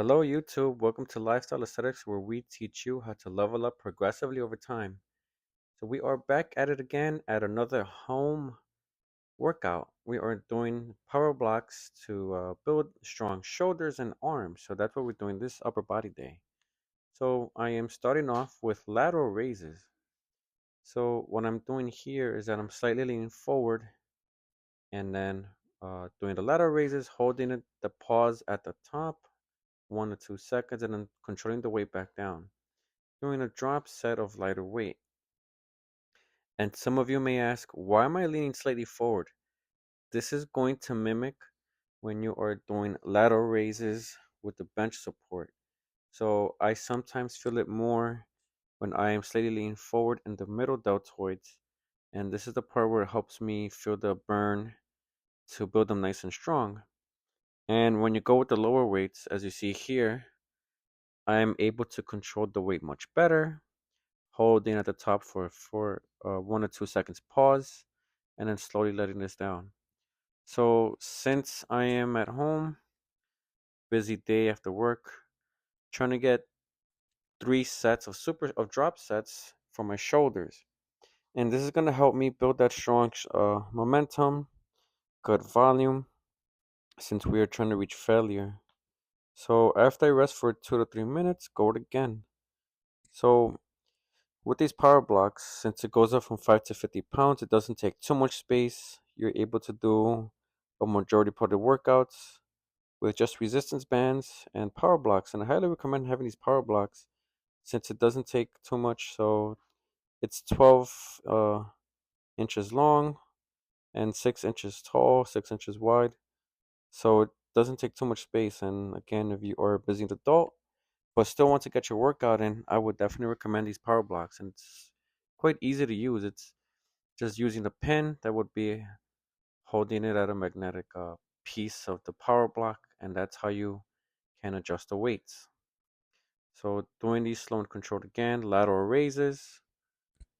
Hello, YouTube. Welcome to Lifestyle Aesthetics, where we teach you how to level up progressively over time. So, we are back at it again at another home workout. We are doing power blocks to build strong shoulders and arms. So, that's what we're doing this upper body day. So, I am starting off with lateral raises. So, what I'm doing here is that I'm slightly leaning forward and then doing the lateral raises, holding the pause at the top 1 to 2 seconds, and then controlling the weight back down, doing a drop set of lighter weight. And some of you may ask, why am I leaning slightly forward? This is going to mimic when you are doing lateral raises with the bench support. So I sometimes feel it more when I am slightly leaning forward in the middle deltoids. And this is the part where it helps me feel the burn to build them nice and strong. And when you go with the lower weights, as you see here, I am able to control the weight much better, holding at the top for 1 or 2 seconds pause, and then slowly letting this down. So since I am at home, busy day after work, trying to get 3 sets of drop sets for my shoulders, and this is gonna help me build that strong momentum, good volume, since we are trying to reach failure. So after I rest for 2 to 3 minutes, go it again. So with these power blocks, since it goes up from 5 to 50 pounds, it doesn't take too much space. You're able to do a majority part of the workouts with just resistance bands and power blocks. And I highly recommend having these power blocks since it doesn't take too much. So it's 12 inches long and 6 inches tall, 6 inches wide. So it doesn't take too much space. And again, if you are a busy adult but still want to get your workout in, I would definitely recommend these power blocks. And it's quite easy to use. It's just using the pin that would be holding it at a magnetic piece of the power block, and that's how you can adjust the weights. So doing these slow and controlled again, lateral raises.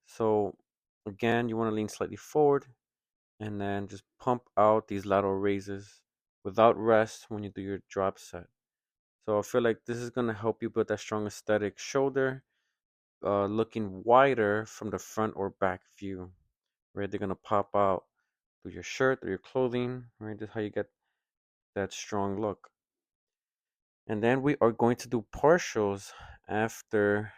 So again, you want to lean slightly forward and then just pump out these lateral raises without rest when you do your drop set. So I feel like this is going to help you build that strong aesthetic shoulder, looking wider from the front or back view, right? They're going to pop out through your shirt, through your clothing, right? That's how you get that strong look. And then we are going to do partials after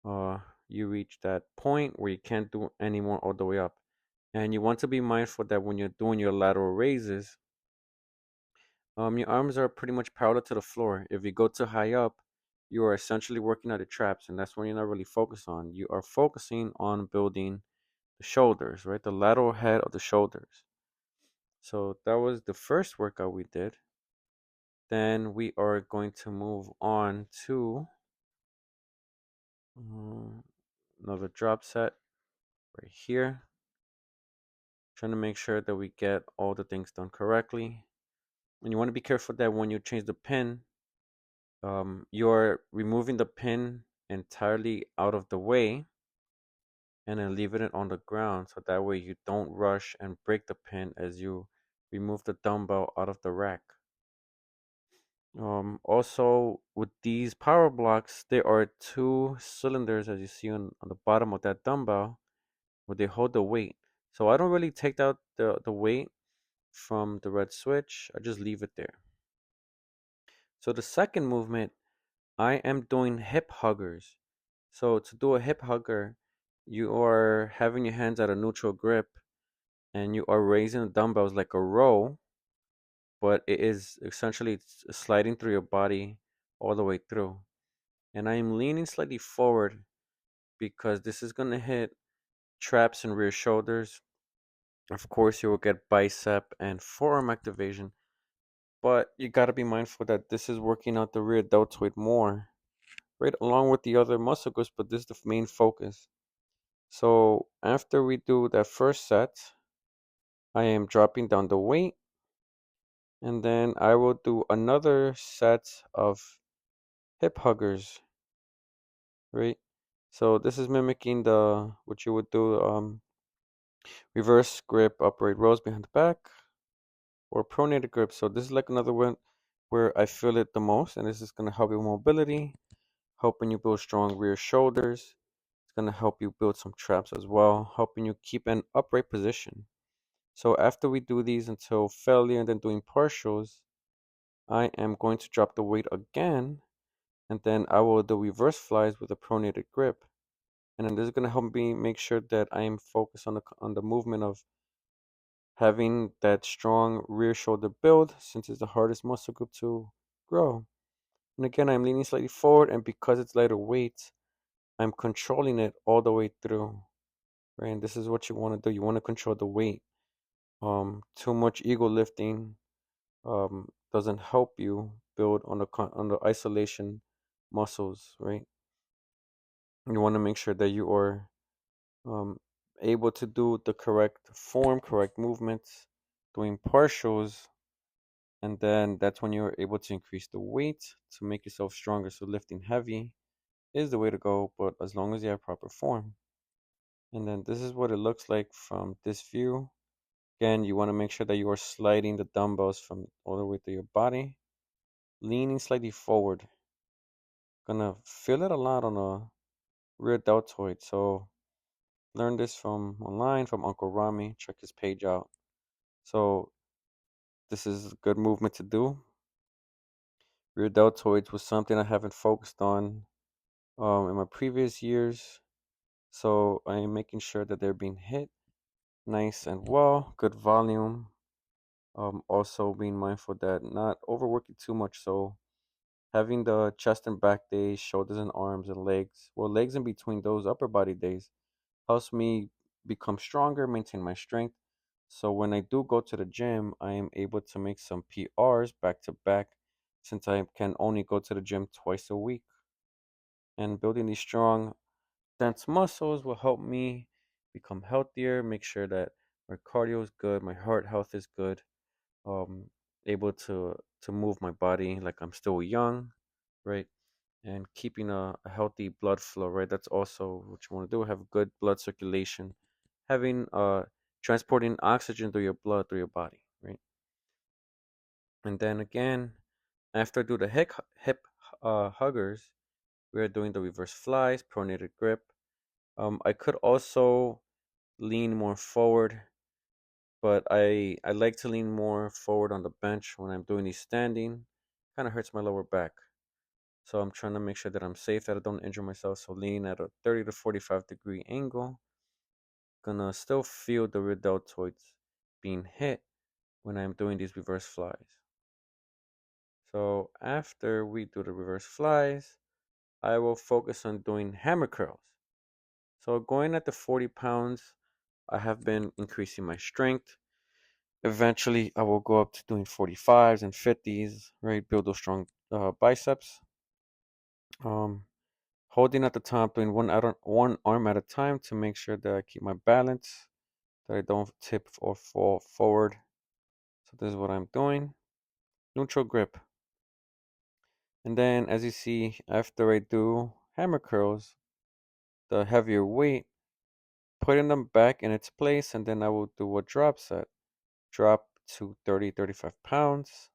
uh, you reach that point where you can't do any more all the way up. And you want to be mindful that when you're doing your lateral raises, your arms are pretty much parallel to the floor. If you go too high up, you are essentially working out the traps, and that's when you're not really focused on. You are focusing on building the shoulders, right? The lateral head of the shoulders. So that was the first workout we did. Then we are going to move on to uh, another drop set right here. Trying to make sure that we get all the things done correctly. And you want to be careful that when you change the pin, you're removing the pin entirely out of the way and then leaving it on the ground. So that way you don't rush and break the pin as you remove the dumbbell out of the rack. Also, with these power blocks, there are two cylinders, as you see on the bottom of that dumbbell, where they hold the weight. So I don't really take out the weight from the red switch, I just leave it there. So the second movement, I am doing hip huggers. So to do a hip hugger, you are having your hands at a neutral grip and you are raising the dumbbells like a row, but it is essentially sliding through your body all the way through. And I am leaning slightly forward because this is going to hit traps and rear shoulders. Of course, you will get bicep and forearm activation, but you got to be mindful that this is working out the rear deltoid more, right along with the other muscle groups, but this is the main focus. So after we do that first set, I am dropping down the weight, and then I will do another set of hip huggers, right? So this is mimicking the what you would do reverse grip upright rows behind the back or pronated grip. So this is like another one where I feel it the most, and this is going to help you with mobility, helping you build strong rear shoulders. It's going to help you build some traps as well, helping you keep an upright position. So after we do these until failure and then doing partials, I am going to drop the weight again, and then I will do reverse flies with a pronated grip. And then this is going to help me make sure that I am focused on the movement of having that strong rear shoulder build, since it's the hardest muscle group to grow. And again, I'm leaning slightly forward, and because it's lighter weight, I'm controlling it all the way through. Right, and this is what you want to do. You want to control the weight. Too much ego lifting doesn't help you build on the isolation muscles, right? You want to make sure that you are um, able to do the correct form, correct movements, doing partials, and then that's when you're able to increase the weight to make yourself stronger. So lifting heavy is the way to go, but as long as you have proper form. And then this is what it looks like from this view. Again, you want to make sure that you are sliding the dumbbells from all the way to your body, leaning slightly forward. Gonna feel it a lot on the rear deltoid. So learn this from online from Uncle Rami. Check his page out. So this is a good movement to do. Rear deltoids was something I haven't focused on in my previous years. So I am making sure that they're being hit nice and well, good volume. Also being mindful that not overworking too much. So having the chest and back days, shoulders and arms and legs, well, legs in between those upper body days helps me become stronger, maintain my strength. So when I do go to the gym, I am able to make some PRs back to back, since I can only go to the gym twice a week. And building these strong, dense muscles will help me become healthier, make sure that my cardio is good, my heart health is good, um, able to move my body like I'm still young, right? And keeping a healthy blood flow, right? That's also what you want to do. Have good blood circulation, having transporting oxygen through your blood through your body, right? And then again, after I do the hip huggers, we are doing the reverse flies, pronated grip. I could also lean more forward, but I like to lean more forward on the bench when I'm doing these standing. Kind of hurts my lower back. So I'm trying to make sure that I'm safe, that I don't injure myself. So lean at a 30 to 45-degree angle. Gonna still feel the rear deltoids being hit when I'm doing these reverse flies. So after we do the reverse flies, I will focus on doing hammer curls. So going at the 40 pounds, I have been increasing my strength. Eventually, I will go up to doing 45s and 50s, right? Build those strong biceps. Um, Holding at the top, doing one arm at a time to make sure that I keep my balance, that I don't tip or fall forward. So this is what I'm doing. Neutral grip. And then as you see, after I do hammer curls, the heavier weight, putting them back in its place, and then I will do a drop set. Drop to 30, 35 pounds,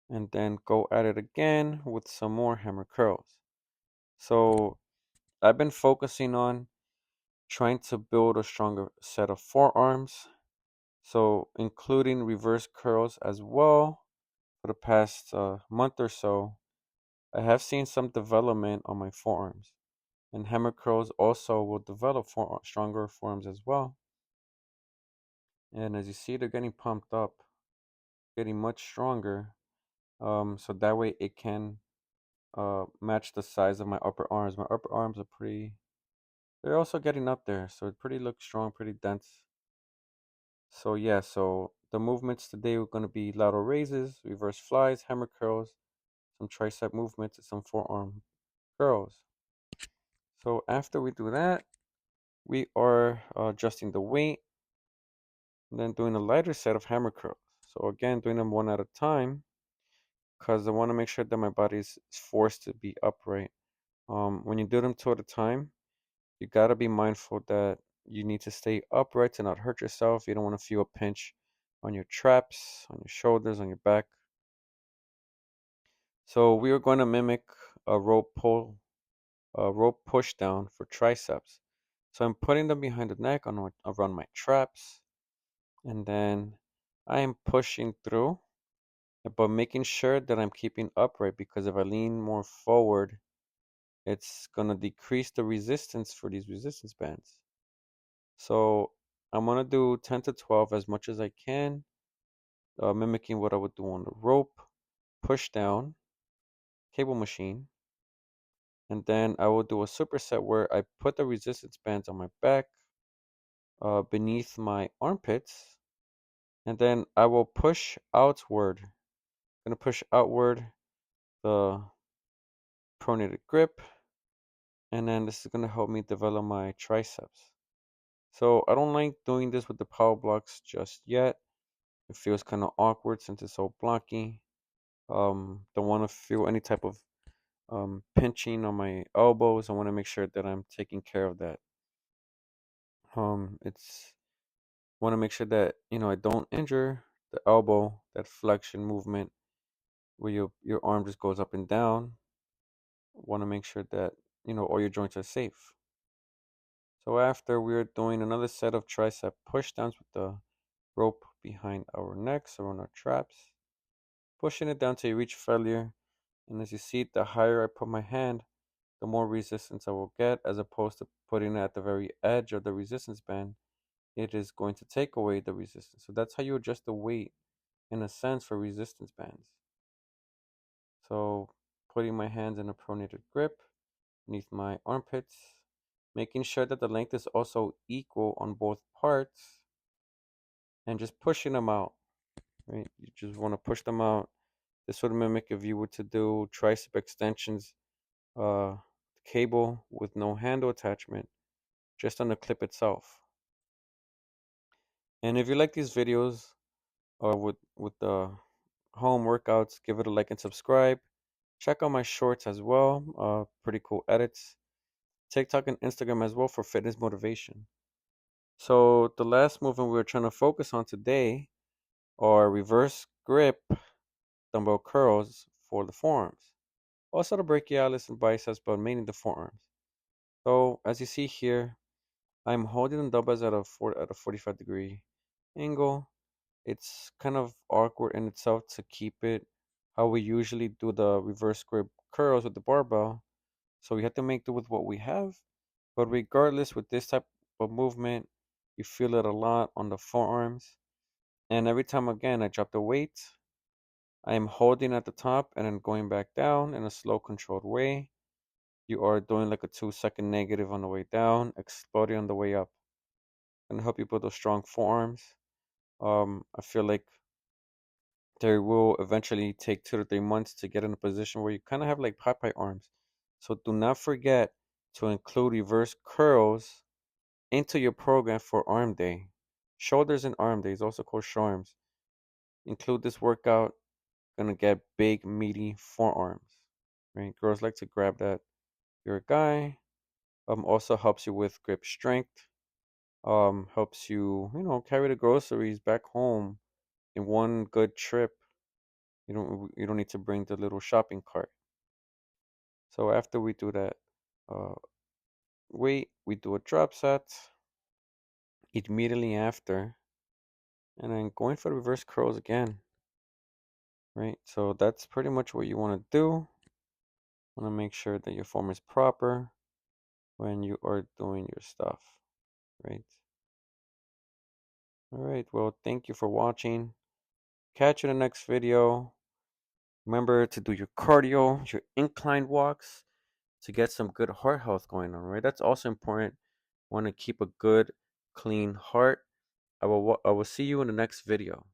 and then go at it again with some more hammer curls. So I've been focusing on trying to build a stronger set of forearms. So including reverse curls as well for the past month or so, I have seen some development on my forearms. And hammer curls also will develop stronger forearms as well. And as you see, they're getting pumped up, getting much stronger. So that way it can match the size of my upper arms. My upper arms are they're also getting up there. So it pretty looks strong, pretty dense. So yeah, so the movements today are going to be lateral raises, reverse flies, hammer curls, some tricep movements, and some forearm curls. So after we do that, we are adjusting the weight and then doing a lighter set of hammer curls. So again, doing them one at a time because I want to make sure that my body is forced to be upright. When you do them two at a time, you got to be mindful that you need to stay upright to not hurt yourself. You don't want to feel a pinch on your traps, on your shoulders, on your back. So we are going to mimic a rope push down for triceps. So I'm putting them behind the neck around my traps, and then I am pushing through, but making sure that I'm keeping upright, because if I lean more forward, it's gonna decrease the resistance for these resistance bands. So I'm gonna do 10 to 12 as much as I can, mimicking what I would do on the rope push down cable machine. And then I will do a superset where I put the resistance bands on my back, beneath my armpits, and then I will push outward. I'm gonna push outward the pronated grip, and then this is gonna help me develop my triceps. So I don't like doing this with the power blocks just yet. It feels kind of awkward since it's so blocky. Don't want to feel any type of pinching on my elbows. I want to make sure that I'm taking care of that. It's want to make sure that I don't injure the elbow, that flexion movement where your arm just goes up and down. Want to make sure that all your joints are safe. So after we're doing another set of tricep push downs with the rope behind our necks around our traps, pushing it down till you reach failure. And as you see, the higher I put my hand, the more resistance I will get, as opposed to putting it at the very edge of the resistance band. It is going to take away the resistance. So that's how you adjust the weight, in a sense, for resistance bands. So putting my hands in a pronated grip beneath my armpits, making sure that the length is also equal on both parts, and just pushing them out, right? You just want to push them out. This would mimic if you were to do tricep extensions, uh, cable with no handle attachment, just on the clip itself. And if you like these videos, or with the home workouts, give it a like and subscribe. Check out my shorts as well. Pretty cool edits. TikTok and Instagram as well for fitness motivation. So the last movement we're trying to focus on today are reverse grip dumbbell curls for the forearms. Also the brachialis and biceps, but mainly the forearms. So as you see here, I'm holding the dumbbells at a 45-degree angle. It's kind of awkward in itself to keep it how we usually do the reverse grip curls with the barbell. So we have to make do with what we have. But regardless, with this type of movement, you feel it a lot on the forearms. And every time again I drop the weight, I am holding at the top and then going back down in a slow, controlled way. You are doing like a 2-second negative on the way down, exploding on the way up. And help you build those strong forearms. I feel like there will eventually take 2 to 3 months to get in a position where you kind of have like Popeye arms. So do not forget to include reverse curls into your program for arm day. Shoulders and arm days, also called shorms. Include this workout. Gonna get big, meaty forearms. Right? Girls like to grab that. You're a guy. Also helps you with grip strength. Helps you, carry the groceries back home in one good trip. You don't need to bring the little shopping cart. So after we do that uh, weight, we do a drop set immediately after, and then going for the reverse curls again. Right? So that's pretty much what you want to do. Want to make sure that your form is proper when you are doing your stuff, right? All right. Well, thank you for watching. Catch you in the next video. Remember to do your cardio, your incline walks to get some good heart health going on, right? That's also important. Want to keep a good, clean heart. I will see you in the next video.